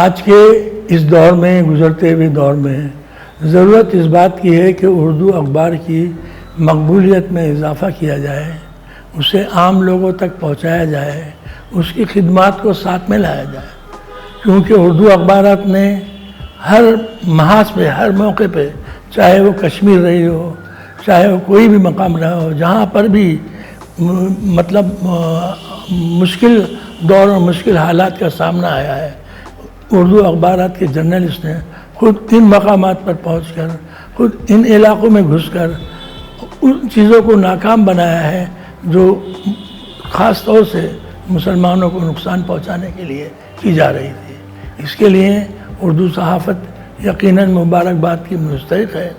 آج کے اس دور میں، گزرتے ہوئے دور میں ضرورت اس بات کی ہے کہ اردو اخبار کی مقبولیت میں اضافہ کیا جائے، اسے عام لوگوں تک پہنچایا جائے، اس کی خدمات کو ساتھ میں لایا جائے، کیونکہ اردو اخبارات نے ہر محاذ پہ، ہر موقع پہ، چاہے وہ کشمیر رہی ہو، چاہے وہ کوئی بھی مقام رہا ہو، جہاں پر بھی مطلب مشکل دور اور مشکل حالات کا سامنا آیا ہے، اردو اخبارات کے جرنلسٹ نے خود ان مقامات پر پہنچ کر، خود ان علاقوں میں گھس کر ان چیزوں کو ناکام بنایا ہے جو خاص طور سے مسلمانوں کو نقصان پہنچانے کے لیے کی جا رہی تھی۔ اس کے لیے اردو صحافت یقیناً مبارکباد کی مستحق ہے۔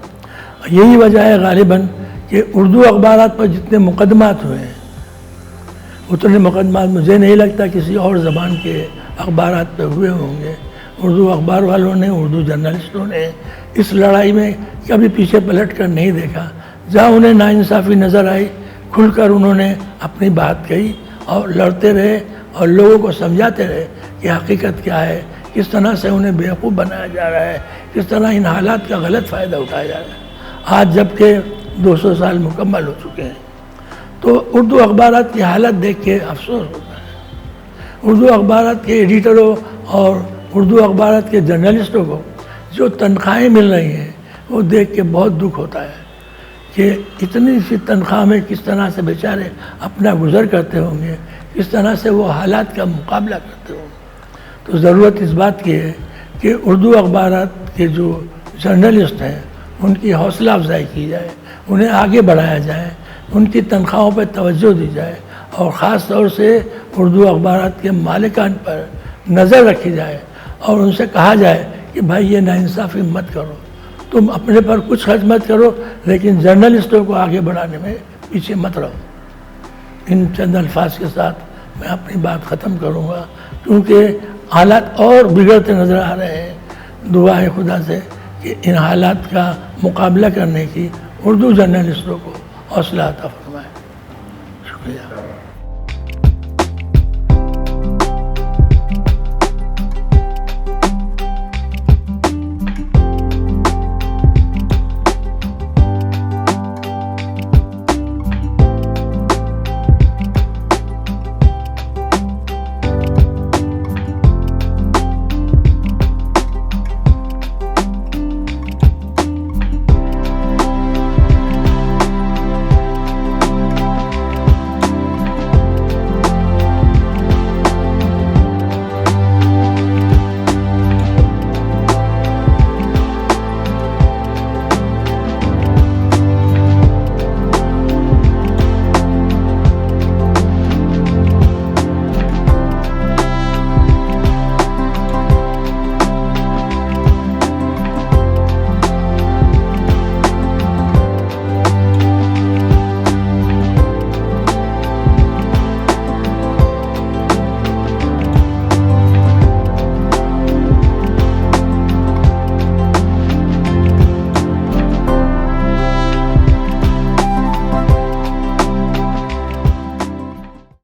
یہی وجہ ہے غالباً کہ اردو اخبارات پر جتنے مقدمات ہوئے ہیں اتنے مقدمات مجھے نہیں لگتا کسی اور زبان کے اخبارات پہ ہوئے ہوں گے۔ اردو اخبار والوں نے، اردو جرنلسٹوں نے اس لڑائی میں کبھی پیچھے پلٹ کر نہیں دیکھا۔ جہاں انہیں ناانصافی نظر آئی کھل کر انہوں نے اپنی بات کہی اور لڑتے رہے اور لوگوں کو سمجھاتے رہے کہ حقیقت کیا ہے، کس طرح سے انہیں بیوقوف بنایا جا رہا ہے، کس طرح ان حالات کا غلط فائدہ اٹھایا جا رہا ہے۔ آج جب کہ 200 سال مکمل ہو چکے ہیں تو اردو اخبارات کی حالت دیکھ کے افسوس ہوتا ہے۔ اردو اخبارات کے ایڈیٹروں اور اردو اخبارات کے جرنلسٹوں کو جو تنخواہیں مل رہی ہیں وہ دیکھ کے بہت دکھ ہوتا ہے کہ اتنی سی تنخواہ میں کس طرح سے بیچارے اپنا گزر کرتے ہوں گے، کس طرح سے وہ حالات کا مقابلہ کرتے ہوں گے۔ تو ضرورت اس بات کی ہے کہ اردو اخبارات کے جو جرنلسٹ ہیں ان کی حوصلہ افزائی کی جائے، انہیں آگے بڑھایا جائے، ان کی تنخواہوں پہ توجہ دی جائے اور خاص طور سے اردو اخبارات کے مالکان پر نظر رکھی جائے اور ان سے کہا جائے کہ بھائی یہ ناانصافی مت کرو، تم اپنے پر کچھ خرچ مت کرو لیکن جرنلسٹوں کو آگے بڑھانے میں پیچھے مت رہو۔ ان چند الفاظ کے ساتھ میں اپنی بات ختم کروں گا کیونکہ حالات اور بگڑتے نظر آ رہے ہیں۔ دعا ہے خدا سے کہ ان حالات کا مقابلہ کرنے کی اردو جرنلسٹوں کو حوصلہ عطا فرمائے۔ شکریہ۔